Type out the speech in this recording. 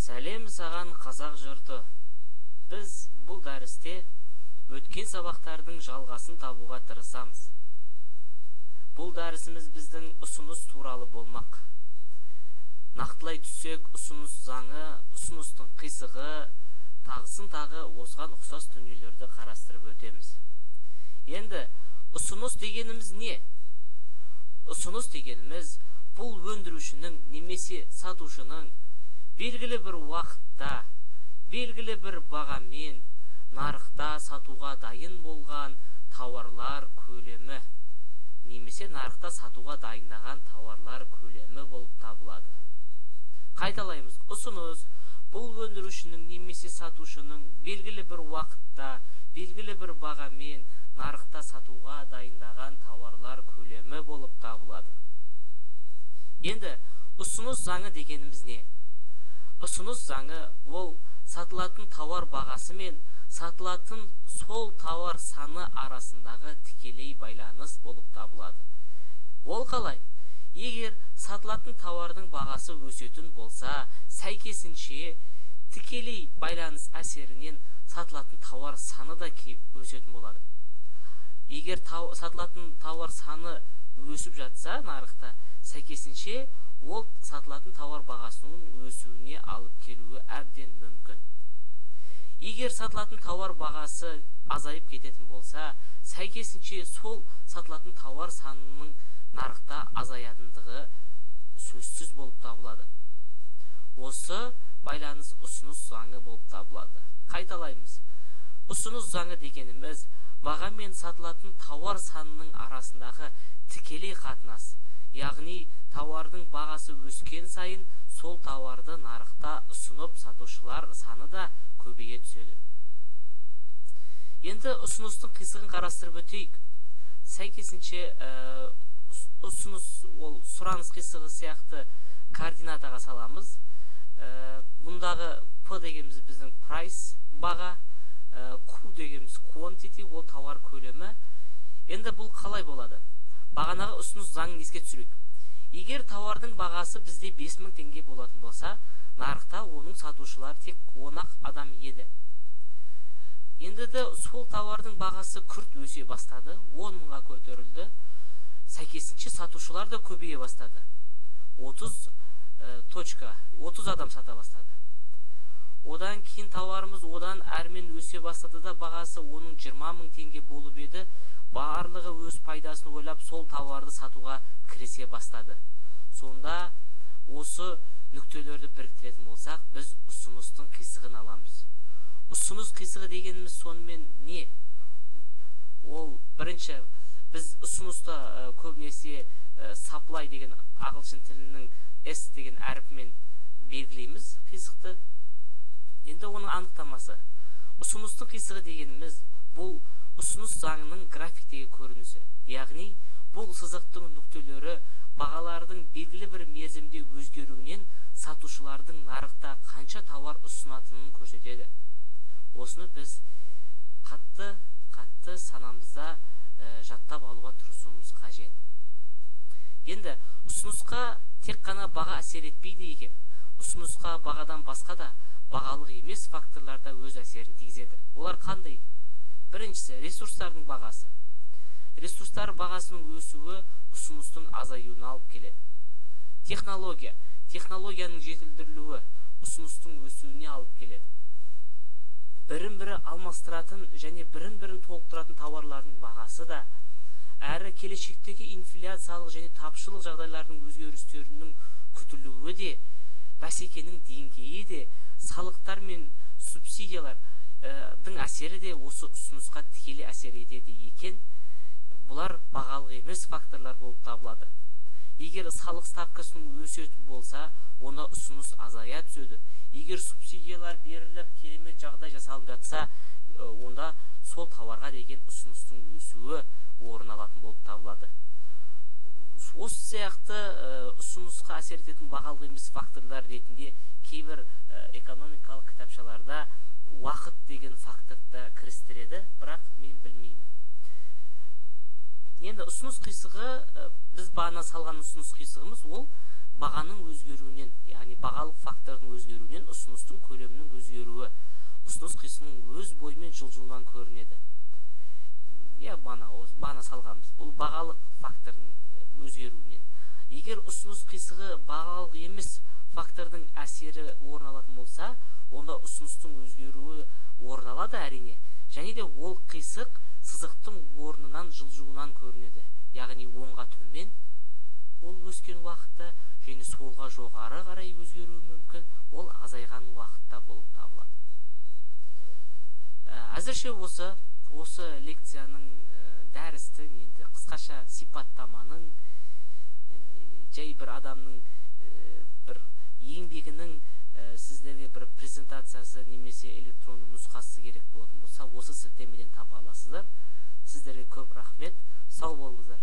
Сәлем саған қазақ жұрты. Біз бұл дәрісте өткен сабақтардың жалғасын табуға тырысамыз. Бұл дәрісіміз біздің ұсыныс туралы болмақ. Нақтылай түссек, ұсыныс заңы, ұсыныстың қисығы, тағысын тағы осыған ұқсас дүниелерді қарастырып өтеміз. Енді ұсыныс дегеніміз не? Ұсыныс дегеніміз бұл өндірушінің немесе сатушының белгілі бір уақытта, белгілі бір бағамен нарықта сатуға дайын болған тауарлар көлемі, немесе нарықта сатуға дайындаған тауарлар көлемі болып табылады. Қайталаймыз, ұсыныс бұл өндірушінің немесе сатушының белгілі бір уақытта, белгілі бір бағамен нарықта сатуға дайындаған тауарлар көлемі болып табылады. Енді ұсыныс заңы дегеніміз не? Ұсыныс заңы ол сатылатын тауар бағасы мен сатылатын сол тауар саны арасындағы тікелей байланыс болып табылады. Ол қалай? Егер сатылатын тауардың бағасы өсетін болса, сәйкесінше тікелей байланыс әсерінен сатылатын тауар саны да өсетін болады. Егер сатылатын тауар саны өсіп жатса нарықта, сәйкесінше ол сатылатын тауар бағасының өсуіне алып келуі әбден мүмкін. Егер сатылатын тауар бағасы азайып кететін болса, сәйкесінше сол сатылатын тауар санының нарықта азаятындығы сөзсіз болып табылады. Осы байланыс ұсыныс заңы болып табылады. Қайталаймыз. Ұсыныс заңы дегеніміз баға мен сатылатын тауар санының арасындағы тікелей қатынас. Яғни тауардың бағасы өскен сайын сол тауарды нарықта ұсынып сатушылар саны да көбейе түседі. Енді ұсыныстың қисығын қарастырып өтейік. Сәйкесінше ұсыныс ол сұраныс қисығы сияқты координатаға саламыз. Бұндағы P дегеніміз біздің price баға, Q дегеніміз quantity ол тауар көлемі. Енді бұл қалай болады? Бағанағы ұсыныс заңын еске түсірейік. Егер тауардың бағасы бізде 5000 теңге болатын болса, нарықта оның сатушылар тек 10 адам еді. Енді де сол тауардың бағасы күрт өсе бастады, 10 мыңға көтерілді. Сәйкесінше сатушылар да көбейе бастады. 30 адам сата бастады. Одан кейін тауарымыз одан әрмен өсе бастады да бағасы оның 20 мың теңге болып еді. Барлығы өз пайдасын ойлап сол тауарды сатуға кірісе бастады. Сонда осы нүктелерді біріктіретін болсақ, біз ұсыныстың қисығын аламыз. Ұсыныс қисығы дегеніміз сонымен не? Ол бірінші, біз ұсыныста көбінесе supply деген ағылшын тілінің S деген әріпімен белгілейміз қисықты. Енді оның анықтамасы. Ұсыныстың қисығы дегеніміз бұл ұсыныс заңының графиктегі көрінісі. Яғни, бұл сызықтың нүктелері бағалардың белгілі бір мерзімде өзгеруінен сатушылардың нарықта қанша тауар ұсынатынын көрсетеді. Осыны біз қатты санамызда жаттап алуға тырысуымыз қажет. Енді ұсынысқа тек қана баға әсер етпейді екен. Ұсынысқа бағадан басқа да бағалық емес факторларда өз әсерін тигізеді. Олар қандай? Біріншісі, ресурстардың бағасы. Ресурстар бағасының өсуі ұсыныстың азаюына алып келеді. Технологияның жетілдірілуі ұсыныстың өсуіне алып келеді. Бірін-бірі алмастыратын және бірін-бірін толықтыратын тауарлардың бағасы да, әрі келешектегі инфляциялық және тапшылық жағдайлардың өзгерістерінің күтілуі де, бәсекенің деңгейі де, салықтар мен субсидиялардың әсері де осы ұсынысқа тікелей әсер етеді екен. Бұлар бағалық емес факторлар болып табылады. Егер салық ставкасының өсетін болса, онда ұсыныс азая түседі. Егер субсидиялар беріліп, керемет жағдай жасалып жатса, онда сол тауарға деген ұсыныстың өсуі орын алатын болып табылады. Осы сияқты ұсынысқа әсер ететін бағалық емес факторлар ретінде кейбір экономикалық кітапшаларда уақыт деген факторды кірістіреді, бірақ мен білмеймін. Енді ұсыныс қисығы, біз бағана салған ұсыныс қисығымыз ол бағаның өзгеруінен, яғни бағалық бағалық фактордың өзгеруінен ұсыныстың көлемінің өзгеруі, ұсыныс қисынының өз бойымен жылжуынан көрінеді. Бана салғанбыз. Бұл бағалық фактордың өзгеруінен. Егер ұсыныс қисығы бағалық емес фактордың әсері орын алатын болса, онда ұсыныстың өзгеруі орын алады әрине. Және де ол қисық сызықтың орнынан жылжуынан көрінеді. Яғни оңға төмен ол өскен уақытта, және солға жоғары қарай өзгеруі мүмкін, ол азайған уақытта болып табылады. Әзірше осы лекцияның дәрістің енді қысқаша сипаттаманың жай бір адамның бір еңбегінің сіздерге бір презентациясы немесе электронды нұсқасы керек болатын болса, осы сілтемеден таба аласыздар. Сіздерге көп рахмет, сау болыңыздар.